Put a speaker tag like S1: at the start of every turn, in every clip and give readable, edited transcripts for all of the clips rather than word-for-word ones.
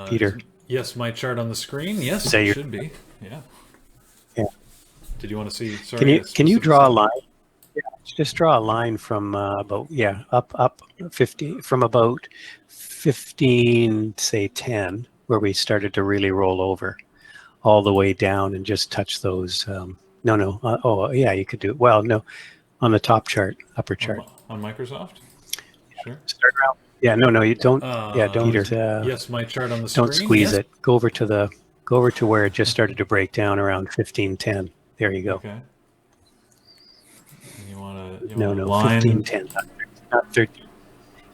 S1: Peter.
S2: Yes, my chart on the screen. Yes,
S1: it
S2: should be. Yeah.
S1: Yeah.
S2: Did you want to see? Sorry.
S1: Can you draw a line? Yeah, just draw a line from up 50 from about 15, say 10, where we started to really roll over, all the way down and just touch those. You could do it. Well, no, on the top chart, upper chart.
S2: On Microsoft? Sure.
S1: Start around. Yeah, no, you don't. Don't.
S2: Yes, my chart on the screen.
S1: Don't squeeze it. Go over to where it just started to break down around 1510. There you go.
S2: Okay. And you want to?
S1: No, 1510, not 13.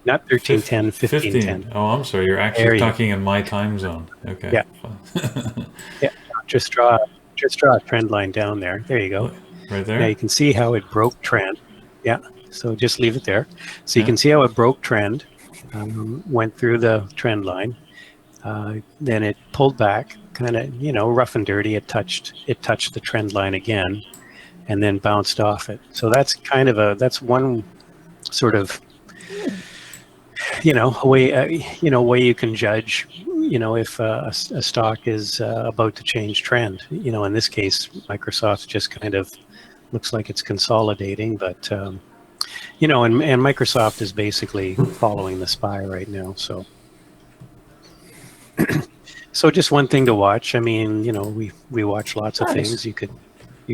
S1: Not 1310, 1510.
S2: Oh, I'm sorry. You're actually talking in my time zone. Okay.
S1: Yeah. Yeah. Just draw a trend line down there. There you go.
S2: Right there.
S1: Now you can see how it broke trend. Yeah. So just leave it there. So you can see how it broke trend, went through the trend line, then it pulled back, kind of rough and dirty. It touched the trend line again, and then bounced off it. So that's that's one sort of a way you can judge if a stock is about to change trend. In this case, Microsoft just kind of looks like it's consolidating, but and Microsoft is basically following the SPY right now. So so just one thing to watch. I mean, we watch lots of things. You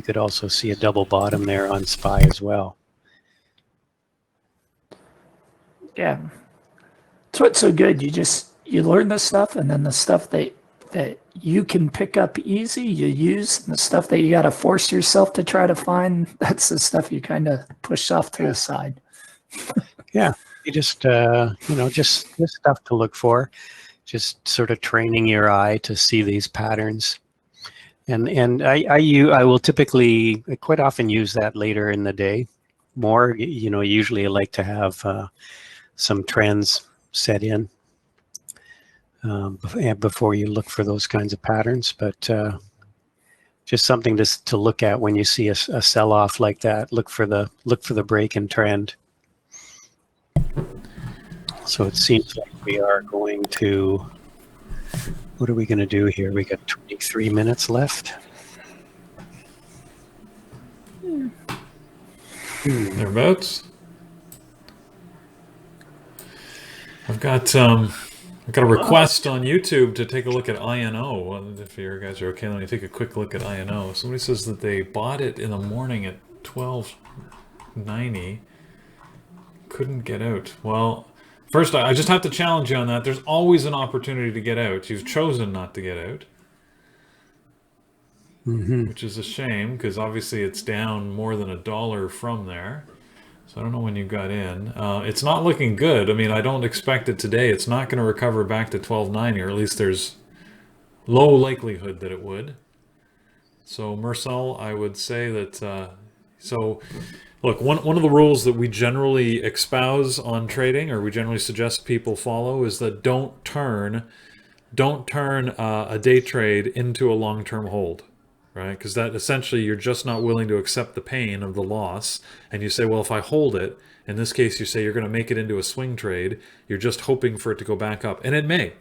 S1: could also see a double bottom there on SPY as well.
S3: Yeah. That's what's so good. You learn this stuff, and then the stuff that you can pick up easy, you use, and the stuff that you got to force yourself to try to find, that's the stuff you kind of push off to the side.
S1: Yeah. You just, just stuff to look for, just sort of training your eye to see these patterns. And I will typically quite often use that later in the day more. Usually I like to have some trends set in before you look for those kinds of patterns, but just something to look at when you see a sell-off like that. Look for the break in trend. So it seems like we are going to, what are we going to do here? We got 23 minutes left.
S2: Thereabouts. I've got a request on YouTube to take a look at INO. If you guys are okay, let me take a quick look at INO. Somebody says that they bought it in the morning at 12.90. Couldn't get out. Well, first I just have to challenge you on that. There's always an opportunity to get out. You've chosen not to get out, which is a shame because obviously it's down more than $1 from there. So I don't know when you got in. It's not looking good. I mean, I don't expect it today. It's not going to recover back to 12.90, or at least there's low likelihood that it would. So Mersal, I would say that. So, look, one of the rules that we generally espouse on trading, or we generally suggest people follow, is that don't turn a day trade into a long-term hold. Right? Because that essentially you're just not willing to accept the pain of the loss. And you say, well, if I hold it, in this case, you say you're going to make it into a swing trade. You're just hoping for it to go back up. And it may.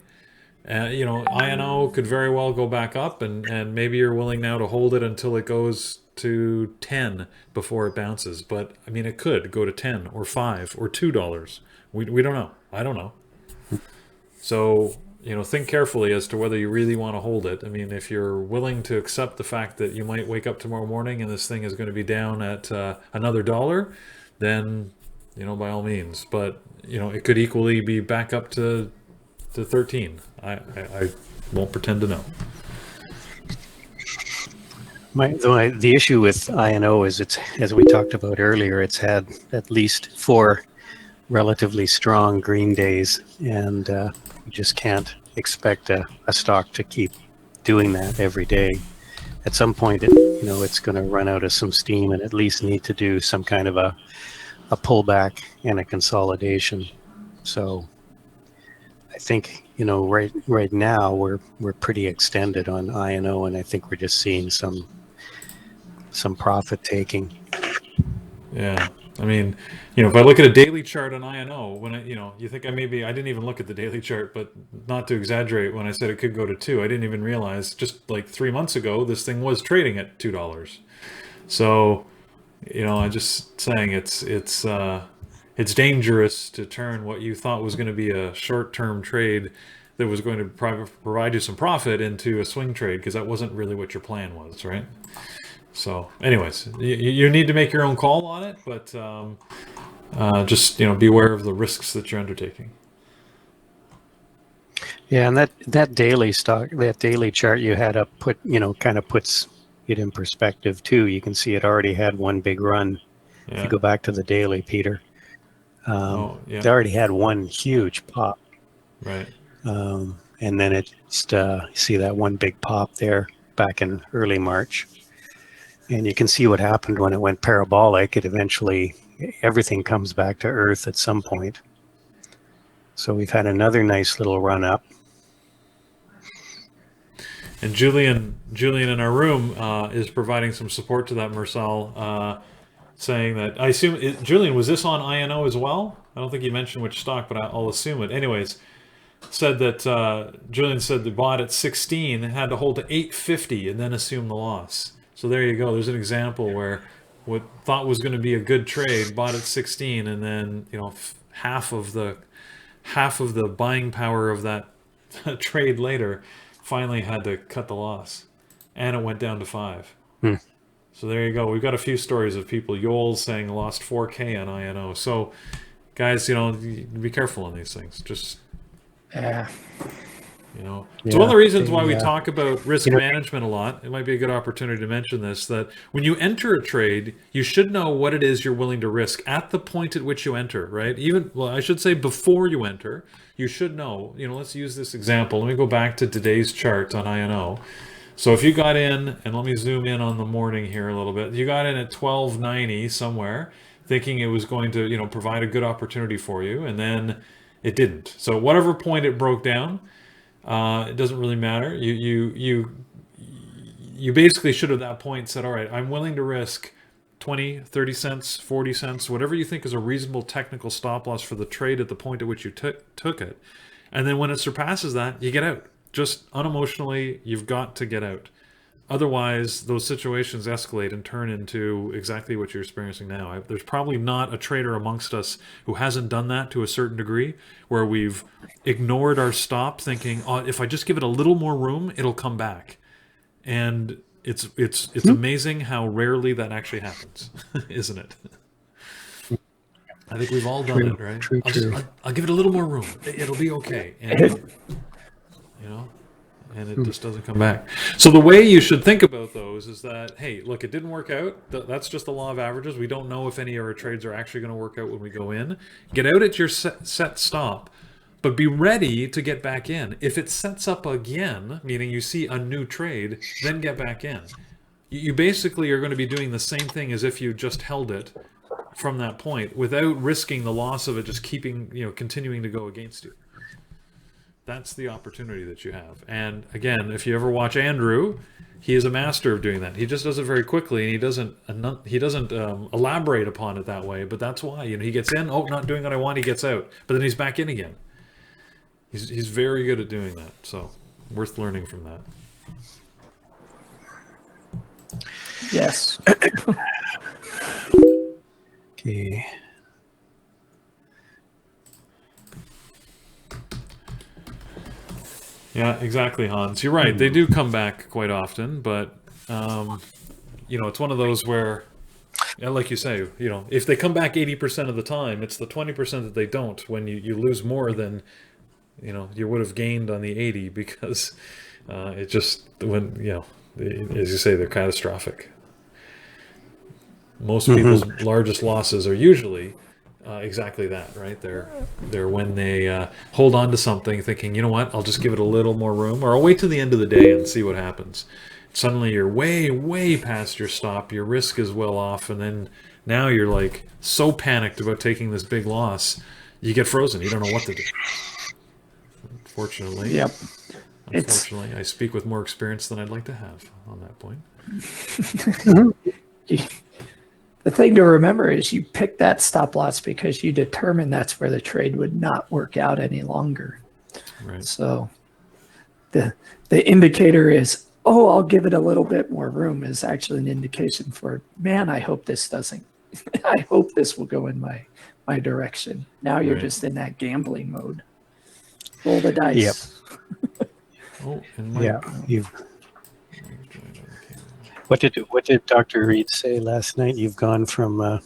S2: INO could very well go back up. And maybe you're willing now to hold it until it goes to 10 before it bounces. But, I mean, it could go to 10 or 5 or $2. We don't know. I don't know. So think carefully as to whether you really want to hold it. I mean, if you're willing to accept the fact that you might wake up tomorrow morning and this thing is going to be down at another $1, then, by all means. But, it could equally be back up to 13. I won't pretend to know.
S1: The issue with INO is it's, as we talked about earlier, it's had at least 4 relatively strong green days, and you just can't expect a stock to keep doing that every day. At some point, it's going to run out of some steam and at least need to do some kind of a pullback and a consolidation. So I think right now we're pretty extended on INO, and I think we're just seeing some profit taking.
S2: Yeah. I mean, if I look at a daily chart on INO, when you think I didn't even look at the daily chart, but not to exaggerate, when I said it could go to 2, I didn't even realize just like 3 months ago, this thing was trading at $2. So, I'm just saying it's dangerous to turn what you thought was going to be a short-term trade that was going to provide you some profit into a swing trade, because that wasn't really what your plan was, right? So, anyways, you need to make your own call on it, but just be aware of the risks that you're undertaking.
S1: Yeah, and that daily chart you had up kind of puts it in perspective too. You can see it already had one big run.
S2: Yeah.
S1: If you go back to the daily, Peter,
S2: Yeah.
S1: it already had one huge pop.
S2: Right.
S1: And then it just see that one big pop there back in early March. And you can see what happened when it went parabolic. It eventually, everything comes back to earth at some point. So we've had another nice little run up.
S2: And Julian in our room is providing some support to that, Marcel, saying that, I assume, Julian, was this on INO as well? I don't think you mentioned which stock, but I'll assume it. Anyways, Julian said they bought at 16 and had to hold to 850 and then assume the loss. So there you go. There's an example where what thought was going to be a good trade bought at 16, and then half of the buying power of that trade later finally had to cut the loss, and it went down to 5. So there you go. We've got a few stories of people. Yoel saying lost 4K on INO. So guys, be careful on these things. Just it's one of the reasons why we talk about risk management a lot. It might be a good opportunity to mention this, that when you enter a trade, you should know what it is you're willing to risk at the point at which you enter, right? I should say before you enter, you should know. Let's use this example. Let me go back to today's chart on INO. So if you got in, and let me zoom in on the morning here a little bit, you got in at 1290 somewhere, thinking it was going to, provide a good opportunity for you, and then it didn't. So whatever point it broke down, it doesn't really matter. You basically should at that point said, all right, I'm willing to risk 20, 30 cents, 40 cents, whatever you think is a reasonable technical stop loss for the trade at the point at which you took it. And then when it surpasses that, you get out. Just unemotionally, you've got to get out. Otherwise, those situations escalate and turn into exactly what you're experiencing now. There's probably not a trader amongst us who hasn't done that to a certain degree, where we've ignored our stop thinking, oh, if I just give it a little more room, it'll come back. And it's amazing how rarely that actually happens, isn't it? I think we've all done it, right?
S1: True.
S2: I'll give it a little more room. It'll be okay. And, and it just doesn't come back. So the way you should think about those is that, hey, look, it didn't work out. That's just the law of averages. We don't know if any of our trades are actually going to work out when we go in. Get out at your set stop, but be ready to get back in. If it sets up again, meaning you see a new trade, then get back in. You basically are going to be doing the same thing as if you just held it from that point without risking the loss of it just continuing to go against you. That's the opportunity that you have. And again, if you ever watch Andrew, he is a master of doing that. He just does it very quickly, and he doesn't elaborate upon it that way. But that's why he gets in. Oh, not doing what I want. He gets out, but then he's back in again. He's very good at doing that. So worth learning from that.
S3: Yes.
S1: Okay.
S2: Yeah, exactly, Hans. You're right. They do come back quite often, but it's one of those where, like you say, if they come back 80% of the time, it's the 20% that they don't. When you lose more than you would have gained on the 80, because it just as you say, they're catastrophic. Most people's largest losses are usually exactly that, right? They're when they hold on to something thinking, you know what, I'll just give it a little more room, or I'll wait till the end of the day and see what happens. Suddenly you're way, way past your stop, your risk is well off, and then now you're like so panicked about taking this big loss, you get frozen. You don't know what to do. Unfortunately.
S3: Yep.
S2: Unfortunately, I speak with more experience than I'd like to have on that point.
S3: The thing to remember is you pick that stop loss because you determine that's where the trade would not work out any longer.
S2: Right.
S3: So the indicator is, oh, I'll give it a little bit more room, is actually an indication for, man, I hope this doesn't. I hope this will go in my direction. Now you're
S2: Right.
S3: just in that gambling mode. Roll the dice.
S1: Yep.
S2: Oh, and Mike.
S1: Yeah. You've
S2: Mike joined on the camera.
S1: what did Dr. Reed say last night? You've gone from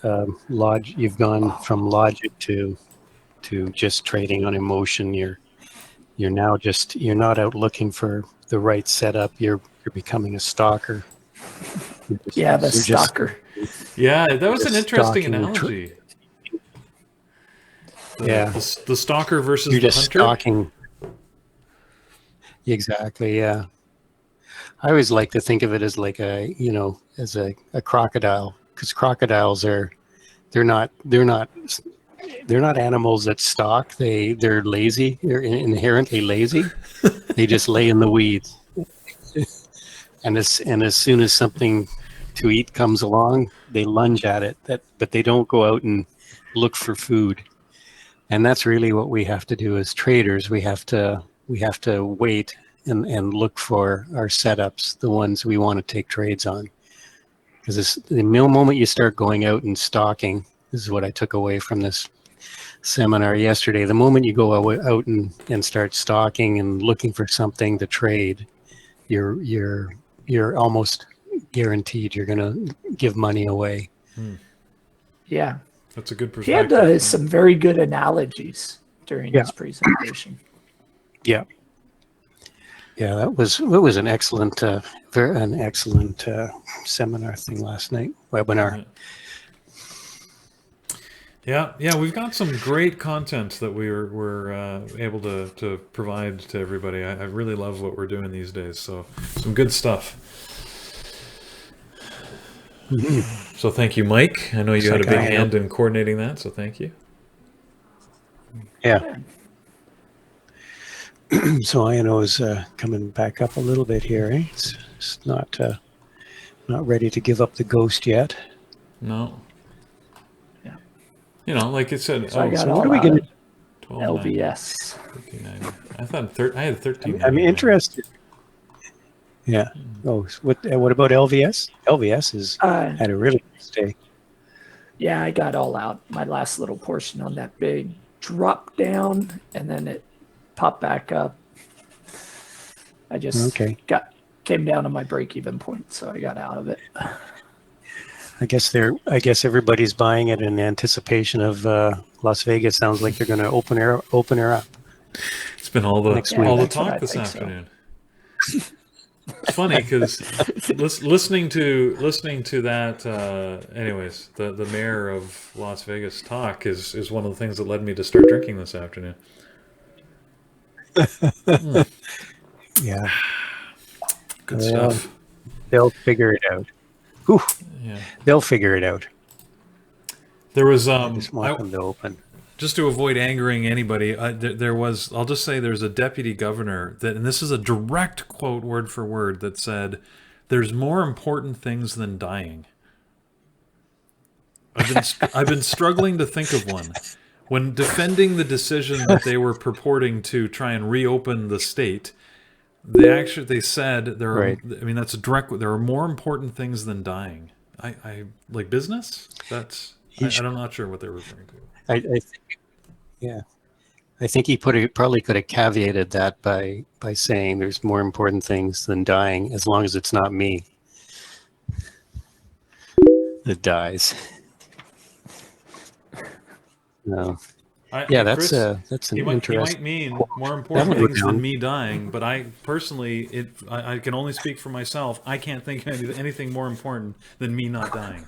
S1: you've gone from logic to just trading on emotion. You're now you're not out looking for the right setup. You're becoming a stalker.
S3: Yeah, the stalker.
S2: Yeah, that was an
S1: Just
S2: interesting
S1: stalking
S2: analogy.
S1: Yeah.
S2: The stalker versus
S1: You're
S2: the
S1: just
S2: hunter.
S1: stalking. Exactly. Yeah. I always like to think of it as like as a crocodile, because crocodiles they're not animals that stalk. They're lazy. They're inherently lazy. They just lay in the weeds. And as soon as something to eat comes along, they lunge at it. But they don't go out and look for food. And that's really what we have to do as traders. We have to wait and look for our setups, the ones we want to take trades on. Because the moment you start going out and stalking, this is what I took away from this seminar yesterday. The moment you go out and start stalking and looking for something to trade, you're almost guaranteed you're going to give money away.
S3: Yeah.
S2: That's a good
S3: He had
S2: perspective.
S3: some very good analogies during
S1: Yeah.
S3: his presentation.
S1: Yeah. Yeah, it was an excellent, seminar thing last night, webinar.
S2: Yeah, we've got some great content that we're able to provide to everybody. I really love what we're doing these days. So some good stuff.
S1: Mm-hmm.
S2: So thank you, Mike. I know you had a big
S1: Like
S2: hand in coordinating that, so thank you.
S1: Yeah. So INO is coming back up a little bit here. Eh? It's not ready to give up the ghost yet.
S2: No.
S3: Yeah.
S2: You know, like it said.
S3: So I got
S1: so
S3: all
S1: what are we
S3: out
S1: gonna-
S3: of LVS.
S2: 1390. I thought I had 13.
S1: I'm interested. Yeah. Oh, what about LVS? LVS has had a really nice day.
S3: Yeah, I got all out. My last little portion on that big drop down, and then it popped back up. I just came down to my break-even point, so I got out of it.
S1: I guess everybody's buying it in anticipation of Las Vegas. Sounds like they're going to open her up.
S2: It's been all the
S1: Next
S2: all the
S1: week.
S2: talk this afternoon. It's funny because listening to that. Anyways, the mayor of Las Vegas talk is one of the things that led me to start drinking this afternoon.
S1: Yeah.
S2: Good stuff.
S1: They'll figure it out. Whew.
S2: Yeah.
S1: They'll figure it out.
S2: There was
S1: I just want them to open.
S2: Just to avoid angering anybody, there was. I'll just say there's a deputy governor and this is a direct quote, word for word, that said, "There's more important things than dying." I've been struggling to think of one. When defending the decision that they were purporting to try and reopen the state, they said there are.
S1: Right.
S2: I mean, that's a direct. There are more important things than dying. I like business. I'm not sure what they're referring to.
S1: I think, yeah. I think he probably could have caveated that by saying there's more important things than dying, as long as it's not me that dies. No.
S2: Chris,
S1: that's an
S2: he
S1: interesting.
S2: might mean more important things than me dying, but I personally, I can only speak for myself. I can't think of anything more important than me not dying.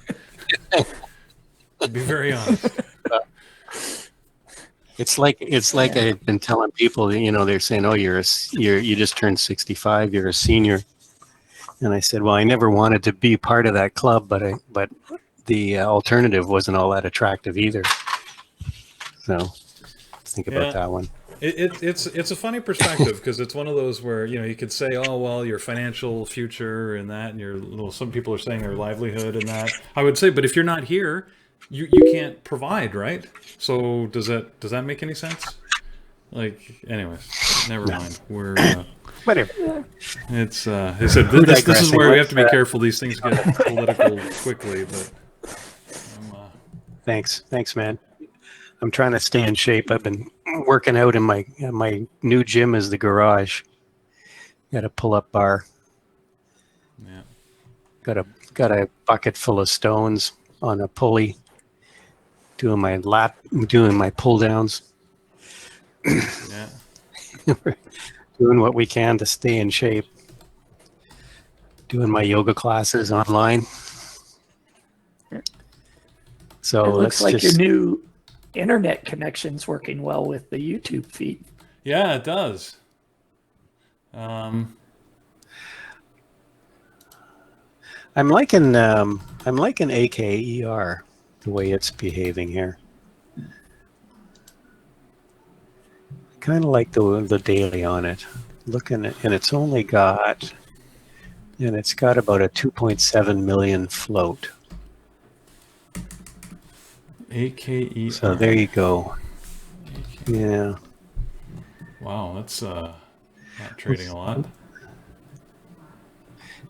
S2: To be very honest.
S1: It's like I've been telling people, they're saying, "Oh, you just turned 65, you're a senior," and I said, "Well, I never wanted to be part of that club, but the alternative wasn't all that attractive either." So think about that one.
S2: It's a funny perspective because it's one of those where you could say, oh well, your financial future and that, and your little. Some people are saying their livelihood and that. I would say, but if you're not here, you can't provide, right? So does that make any sense? Like, anyways, never mind. We're
S1: Whatever.
S2: it's they said this is where we have to be careful. These things get political quickly, but
S1: Thanks, man. I'm trying to stay in shape. I've been working out in my new gym is the garage. Got a pull-up bar.
S2: yeah.
S1: Got a bucket full of stones on a pulley. Doing my pull downs.
S2: Yeah.
S1: Doing what we can to stay in shape. Doing my yoga classes online. So
S3: it looks like your new internet connection's working well with the YouTube feed.
S2: Yeah, it does. I'm
S1: liking AKER the way it's behaving here. Kind of like the daily on it. Looking at, and it's got about a 2.7 million float.
S2: AKER.
S1: So there you go. Yeah.
S2: Wow, that's not trading a lot.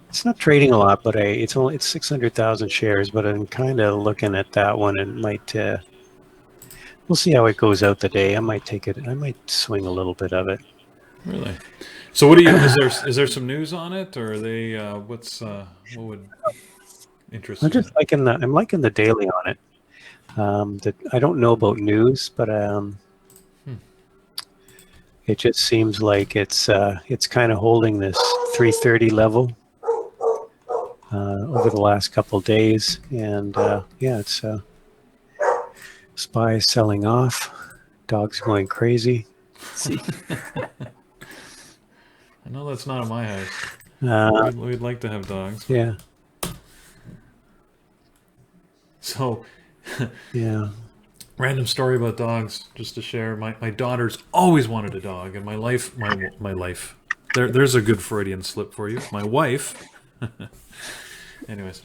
S1: It's not trading a lot, but it's 600,000 shares. But I'm kind of looking at that one, and might. We'll see how it goes out the day. I might take it. I might swing a little bit of it.
S2: Really? So what do you? Is there some news on it, or are they? What would interest?
S1: I'm liking the daily on it. That I don't know about news, but it just seems like it's kind of holding this 330 level over the last couple of days, and it's SPY selling off, dogs going crazy.
S3: See,
S2: I know that's not at my house. We'd like to have dogs.
S1: Yeah.
S2: So.
S1: Yeah.
S2: Random story about dogs, just to share. My daughter's always wanted a dog, and my life. There's a good Freudian slip for you. My wife, anyways,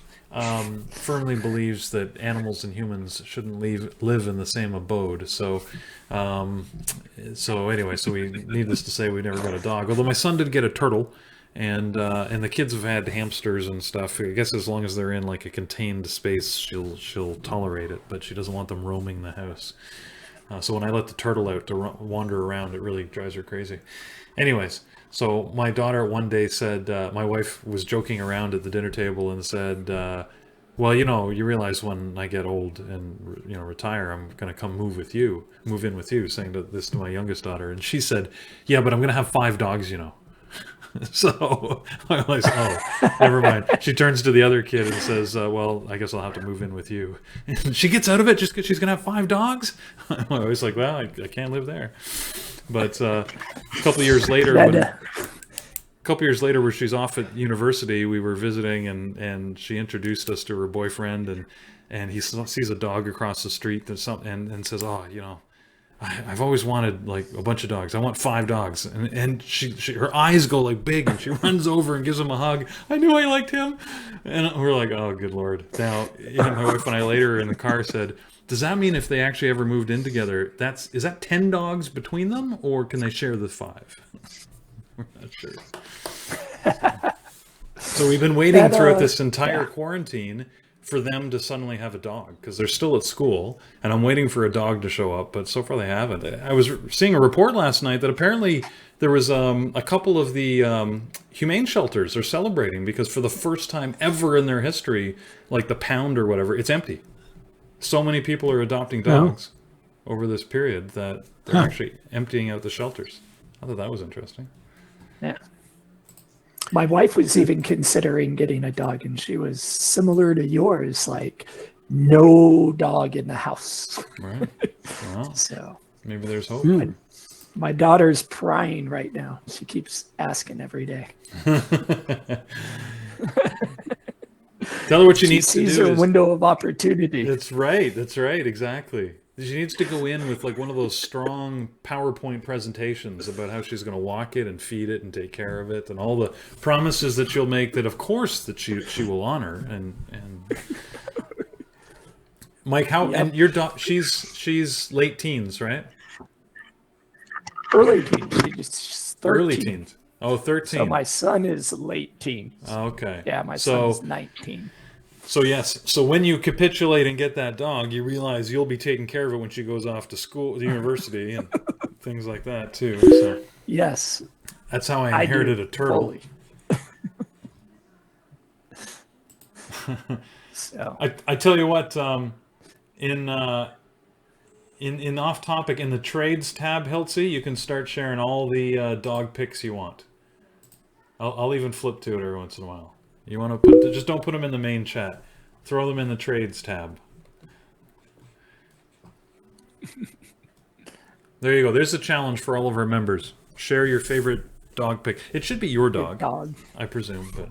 S2: firmly believes that animals and humans shouldn't live in the same abode. So we needless to say, we never got a dog. Although my son did get a turtle. And the kids have had hamsters and stuff. I guess as long as they're in like a contained space, she'll tolerate it. But she doesn't want them roaming the house. So when I let the turtle out to wander around, it really drives her crazy. Anyways, so my daughter one day said, my wife was joking around at the dinner table and said, well, you realize when I get old and retire, I'm going to come move in with you, saying this to my youngest daughter. And she said, yeah, but I'm going to have 5 dogs, So I was like, oh, never mind. She turns to the other kid and says, well, I guess I'll have to move in with you. And she gets out of it just because she's going to have 5 dogs. I was like, well, I can't live there. But a couple years later, where she's off at university, we were visiting and she introduced us to her boyfriend and he sees a dog across the street and says, oh, I've always wanted like a bunch of dogs. I want 5 dogs, and she her eyes go like big, and she runs over and gives him a hug. I knew I liked him, and we're like, oh, good Lord. Now, my wife and I later in the car said, does that mean if they actually ever moved in together, is that 10 dogs between them, or can they share the 5? We're not sure. So we've been waiting throughout this entire quarantine for them to suddenly have a dog because they're still at school, and I'm waiting for a dog to show up, but so far they haven't. I was seeing a report last night that apparently there was a couple of the humane shelters are celebrating because for the first time ever in their history, like the Pound or whatever, it's empty. So many people are adopting dogs over this period that they're actually emptying out the shelters. I thought that was interesting.
S3: Yeah. My wife was even considering getting a dog, and she was similar to yours, like no dog in the house.
S2: Right. Well,
S3: so
S2: maybe there's hope.
S3: My daughter's prying right now. She keeps asking every day.
S2: Tell her what she needs to do.
S3: She sees her window of opportunity.
S2: That's right. Exactly. She needs to go in with like one of those strong PowerPoint presentations about how she's going to walk it and feed it and take care of it and all the promises that she'll make that of course that she will honor and Mike, how
S3: Yep.
S2: and your dog she's late teens, right?
S3: Early teens. She's 13.
S2: Early teens. Oh, 13.
S3: So my son is late teens.
S2: Oh, okay.
S3: Yeah, my son is 19.
S2: So yes, so when you capitulate and get that dog, you realize you'll be taking care of it when she goes off to school, university, and things like that too. So
S3: Yes.
S2: that's how I inherited a turtle.
S3: So
S2: I tell you what, in off topic in the trades tab, Hiltzy, you can start sharing all the dog pics you want. I'll even flip to it every once in a while. You want to just don't put them in the main chat. Throw them in the trades tab. There you go. There's a challenge for all of our members. Share your favorite dog pic. It should be your dog, I presume, but.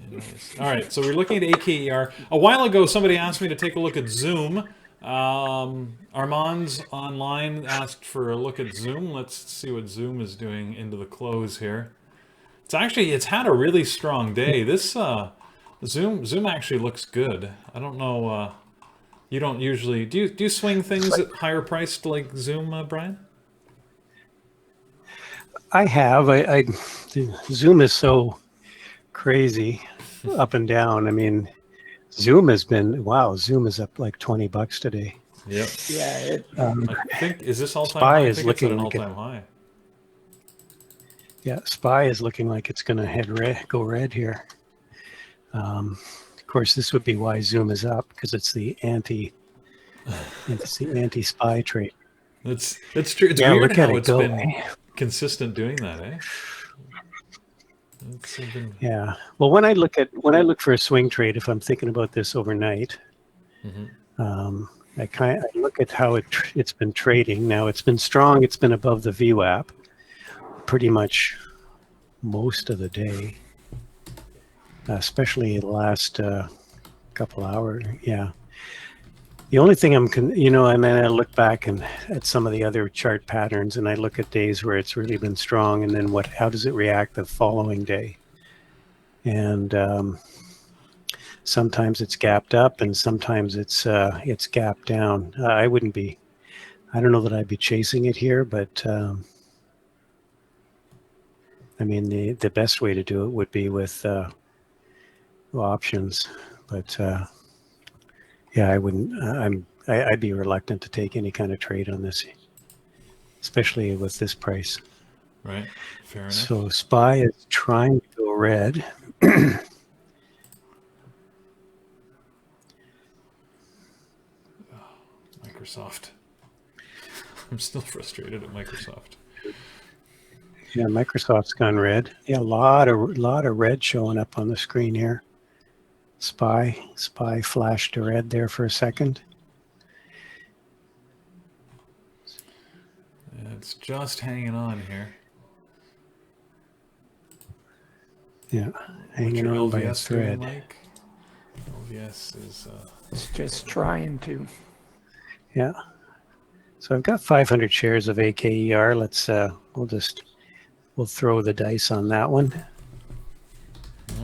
S2: Anyways. All right, so we're looking at AKER. A while ago, somebody asked me to take a look at Zoom. Armand's online asked for a look at Zoom. Let's see what Zoom is doing into the close here. It's had a really strong day. This Zoom actually looks good. I don't know. You don't usually do you swing things at higher priced like Zoom, Brian?
S1: I have. Zoom is so crazy up and down. I mean, Zoom is up like $20 today.
S2: Yep.
S3: Yeah.
S2: I think is this all time
S1: SPY
S2: high?
S1: is
S2: I think it's at
S1: looking
S2: an
S1: like
S2: all-time high.
S1: Yeah, SPY is looking like it's going to go red here. Of course, this would be why Zoom is up, because it's the anti-SPY trade.
S2: That's true. It's weird how it's been
S1: eh?
S2: consistent doing that, eh?
S1: Yeah. Well, when I look for a swing trade, if I'm thinking about this overnight, I look at how it's been trading. Now it's been strong. It's been above the VWAP pretty much most of the day, especially the last couple hours. Yeah. The only thing I look back at some of the other chart patterns, and I look at days where it's really been strong, and then how does it react the following day? And sometimes it's gapped up, and sometimes it's gapped down. I don't know that I'd be chasing it here, but I mean the best way to do it would be with options, but. Yeah, I wouldn't. I'd be reluctant to take any kind of trade on this, especially with this price.
S2: Right. Fair enough.
S1: So SPY is trying to go red.
S2: Microsoft. I'm still frustrated at Microsoft.
S1: Yeah, Microsoft's gone red. Yeah, a lot of red showing up on the screen here. SPY flashed to red there for a second.
S2: It's just hanging on here.
S1: Yeah, hanging on by a thread.
S2: Like? LVS is.
S3: It's just trying to.
S1: Yeah. So I've got 500 shares of AKER. Let's we'll throw the dice on that one.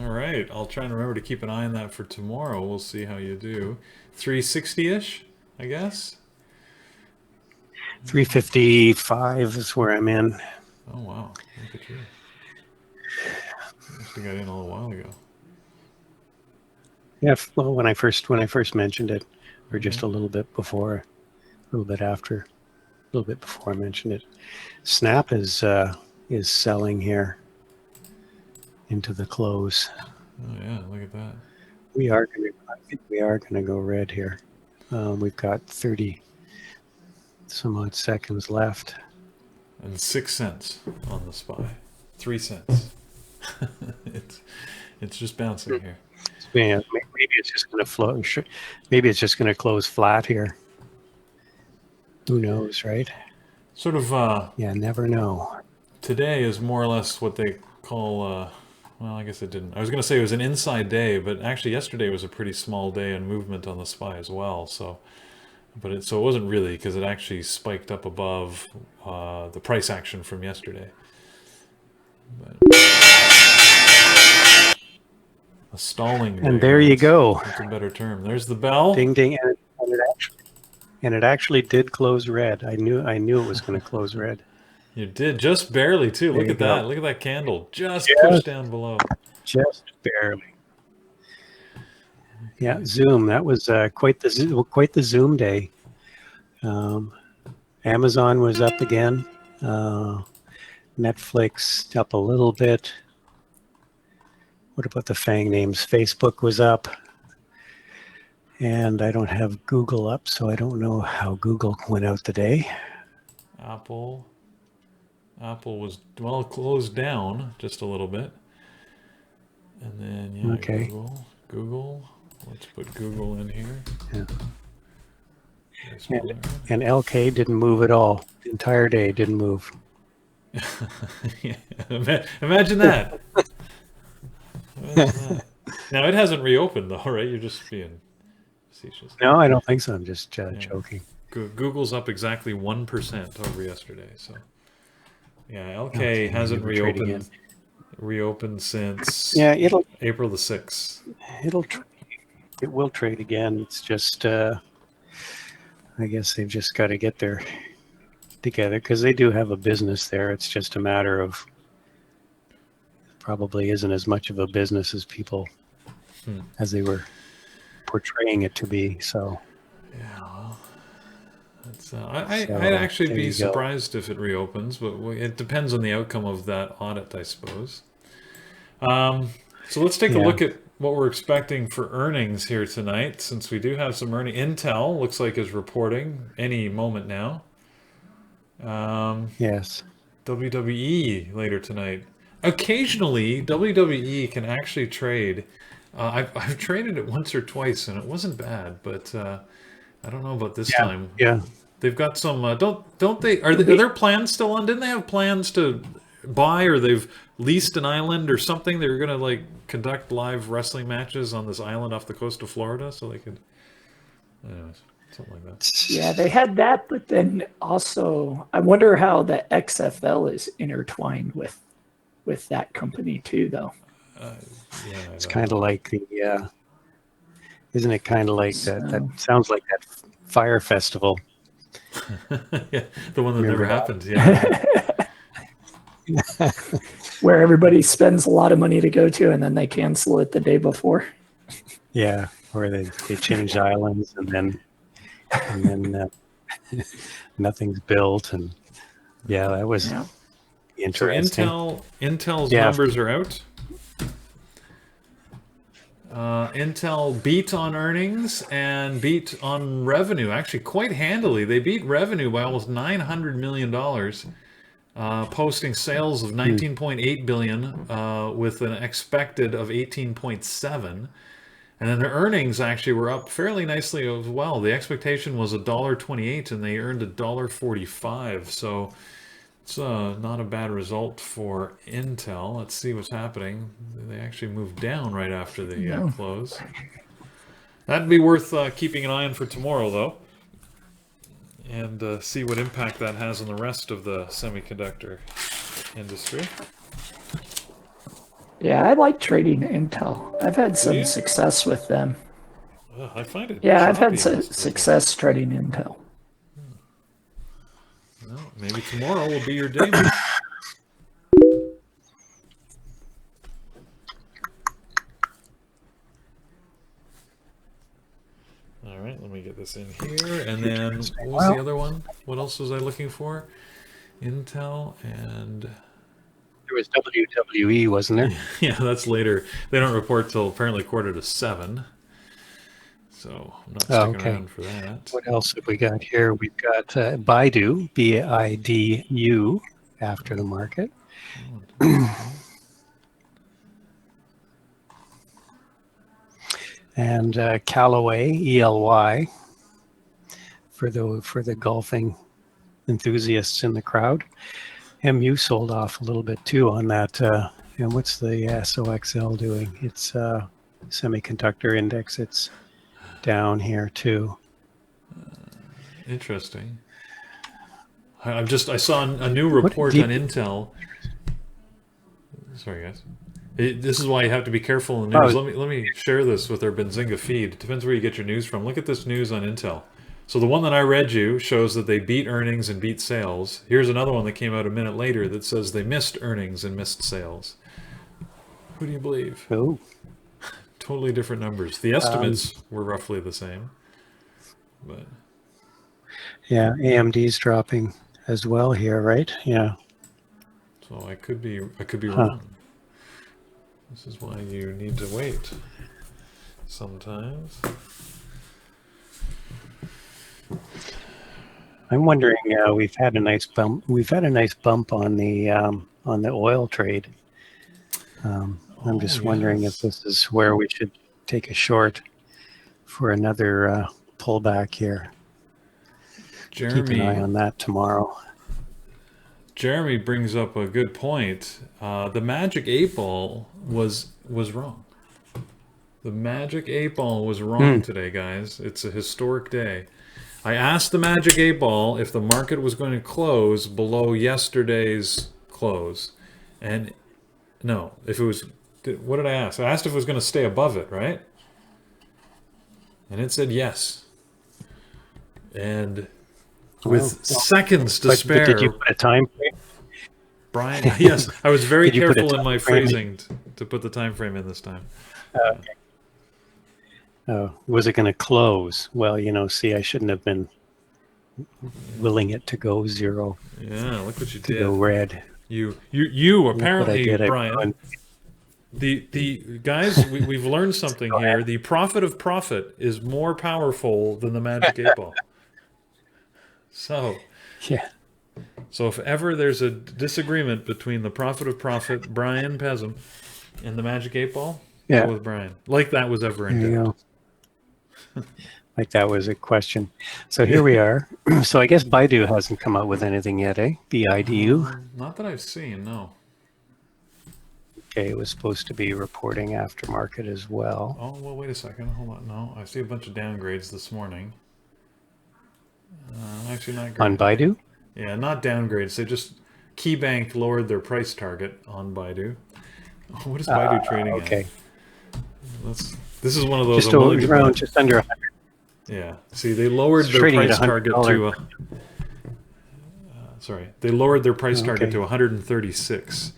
S2: All right, I'll try and remember to keep an eye on that for tomorrow. We'll see how you do. 360-ish, I guess.
S1: 355 is where I'm in.
S2: Oh wow, look at you! I think I got in a little while ago.
S1: Yeah, well, when I first mentioned it, or just a little bit before, a little bit after, a little bit before I mentioned it. Snap is selling here into the close.
S2: Oh yeah, look at that.
S1: I think we are gonna go red here. We've got 30 some odd seconds left.
S2: And 6 cents on the SPY. 3 cents. it's just bouncing here.
S1: Yeah, maybe it's just gonna float. Maybe it's just gonna close flat here. Who knows, right?
S2: Sort of.
S1: Yeah, never know.
S2: Today is more or less what they call Well, I guess it didn't. I was going to say it was an inside day, but actually yesterday was a pretty small day in movement on the SPY as well. So, it wasn't really because it actually spiked up above the price action from yesterday. But a stalling day.
S1: And there you go.
S2: That's a better term. There's the bell.
S1: Ding ding, and it actually did close red. I knew it was going to close red.
S2: You did just barely too.
S1: There
S2: Look
S1: you
S2: at
S1: go.
S2: that. Look at that candle. Just pushed down below.
S1: Just barely. Yeah, Zoom. That was quite the Zoom day. Amazon was up again. Netflix up a little bit. What about the FANG names? Facebook was up. And I don't have Google up, so I don't know how Google went out today.
S2: Apple was, well, closed down just a little bit. And then, yeah,
S1: Okay.
S2: Google. Let's put Google in here.
S1: Yeah. And LK didn't move at all. The entire day didn't move.
S2: Yeah. Imagine that. Now, it hasn't reopened, though, right? You're just being facetious.
S1: No, I don't think so. I'm just joking.
S2: Google's up exactly 1% over yesterday. So, yeah, LK
S1: Okay,
S2: hasn't
S1: reopened
S2: since April the 6th.
S1: It will trade again. It's just, I guess they've just got to get their together because they do have a business there. It's just a matter of probably isn't as much of a business as people as they were portraying it to be. So
S2: yeah, well, that's, I'd actually be surprised if it reopens, but it depends on the outcome of that audit, I suppose. So let's take a look at what we're expecting for earnings here tonight, since we do have some earning. Intel looks like is reporting any moment now.
S1: Yes.
S2: WWE later tonight. Occasionally, WWE can actually trade. I've traded it once or twice, and it wasn't bad, but I don't know about this time.
S1: Yeah.
S2: They've got some. Don't they? Are their plans still on? Didn't they have plans to buy, or they've leased an island or something? They were going to like conduct live wrestling matches on this island off the coast of Florida, so they could. Anyways, something like that.
S3: Yeah, they had that, but then also, I wonder how the XFL is intertwined with that company too, though.
S2: Yeah,
S1: it's kind of like the. Isn't it kind of like that? That sounds like that fire festival.
S2: Yeah, the one that never happened. Yeah.
S3: Where everybody spends a lot of money to go to, and then they cancel it the day before.
S1: Yeah, or they change islands, and then nothing's built, and that was interesting.
S2: So Intel's numbers are out. Intel beat on earnings and beat on revenue, actually quite handily. They beat revenue by almost $900 million, posting sales of $19.8 billion with an expected of $18.7. And then their earnings actually were up fairly nicely as well. The expectation was $1.28, and they earned $1.45. So it's not a bad result for Intel. Let's see what's happening. They actually moved down right after the close. That'd be worth keeping an eye on for tomorrow, though, and see what impact that has on the rest of the semiconductor industry.
S3: Yeah, I like trading Intel. I've had some success with them.
S2: I find it.
S3: Yeah, I've had success trading Intel.
S2: Well, maybe tomorrow will be your day. All right, let me get this in here. And then what was the other one? What else was I looking for? Intel and...
S1: There was WWE, wasn't there?
S2: Yeah, that's later. They don't report till apparently 6:45. So I'm not sticking around for that.
S1: What else have we got here? We've got Baidu, BIDU, after the market. And Callaway, ELY, for the golfing enthusiasts in the crowd. MU sold off a little bit too on that And what's the SOXL doing? It's semiconductor index. It's down here too.
S2: Interesting. I saw a new report on Intel. Sorry, guys. This is why you have to be careful in the news. Let me share this with our Benzinga feed. It depends where you get your news from. Look at this news on Intel. So the one that I read you shows that they beat earnings and beat sales. Here's another one that came out a minute later that says they missed earnings and missed sales. Who do you believe?
S1: Oh.
S2: Totally different numbers. The estimates were roughly the same. But
S1: yeah, AMD's dropping as well here, right? Yeah.
S2: So I could be wrong. This is why you need to wait sometimes.
S1: I'm wondering. We've had a nice bump. We've had a nice bump on the oil trade. I'm just wondering if this is where we should take a short for another pullback here.
S2: Jeremy,
S1: keep an eye on that tomorrow.
S2: Jeremy brings up a good point. The magic 8 ball was wrong. The magic 8 ball was wrong today, guys. It's a historic day. I asked the magic 8 ball if the market was going to close below yesterday's close. And no, if it was, what did I ask? I asked if it was going to stay above it, right? And it said yes. And with seconds to spare.
S1: Did you put a time frame?
S2: Brian, yes, I was very careful in my phrasing to put the time frame in this time.
S1: Okay. Oh, was it going to close? Well, see, I shouldn't have been willing it to go zero.
S2: Yeah, look what you
S1: to
S2: did.
S1: Go red.
S2: You apparently, Brian. The guys, we've learned something here. The profit of profit is more powerful than the magic 8 ball. So,
S1: yeah.
S2: So if ever there's a disagreement between the profit of profit, Brian Pesum, and the magic 8 ball, go with Brian. Like that was ever in doubt.
S1: Like that was a question. So here we are. So I guess Baidu hasn't come out with anything yet, eh? The IDU?
S2: Not that I've seen, no.
S1: Okay, it was supposed to be reporting aftermarket as well.
S2: Oh, well, wait a second. Hold on. No, I see a bunch of downgrades this morning. Actually, not great.
S1: On Baidu?
S2: Yeah, not downgrades. They just, KeyBank lowered their price target on Baidu. What is Baidu trading
S1: okay.
S2: at? This is one of those.
S1: Just around, just under 100.
S2: Yeah. See, they lowered their price target to they lowered their price target to 136.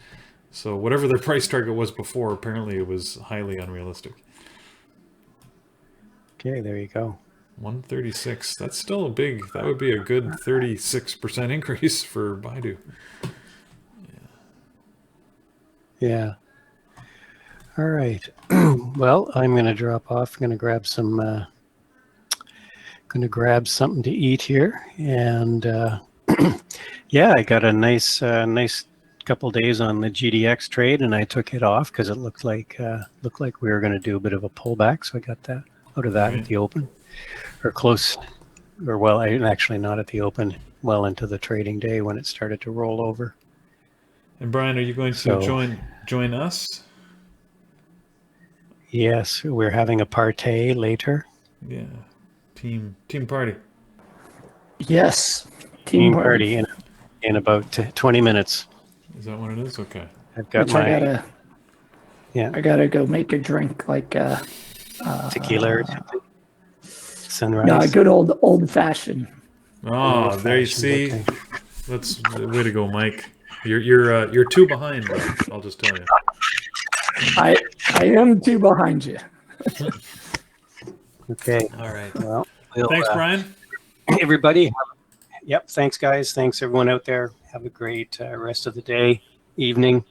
S2: So whatever their price target was before, apparently it was highly unrealistic.
S1: Okay, there you go.
S2: 136. That's still a big. That would be a good 36% increase for Baidu.
S1: Yeah. All right. Well, I'm going to drop off. I'm going to grab some. Going to grab something to eat here, and yeah, I got a nice couple days on the GDX trade, and I took it off because it looked like we were going to do a bit of a pullback. So I got that out of that at the open, or close, or well, actually not at the open. Well into the trading day when it started to roll over.
S2: And Brian, are you going to join us?
S1: Yes, we're having a party later.
S2: Yeah, team party.
S3: Yes,
S1: team party in about 20 minutes.
S2: Is that what it is? Okay.
S1: I've got
S3: I gotta go make a drink like
S1: tequila or something. Sunrise.
S3: No, a good old fashioned.
S2: Oh, there you see. Okay. That's way to go, Mike. You're two behind, bro. I'll just tell you.
S3: I am two behind you.
S1: Okay.
S2: All right.
S1: Well,
S2: thanks, Brian.
S1: Everybody. Yep. Thanks, guys. Thanks, everyone out there. Have a great rest of the day, evening.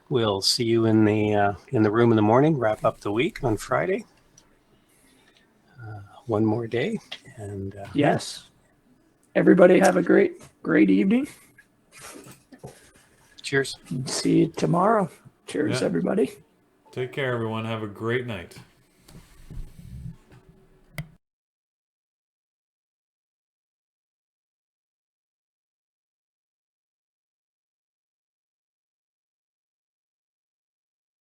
S1: We'll see you in the room in the morning. Wrap up the week on Friday. One more day, and
S3: yes. Everybody have a great evening.
S1: Cheers.
S3: See you tomorrow. Cheers, everybody.
S2: Take care, everyone. Have a great night.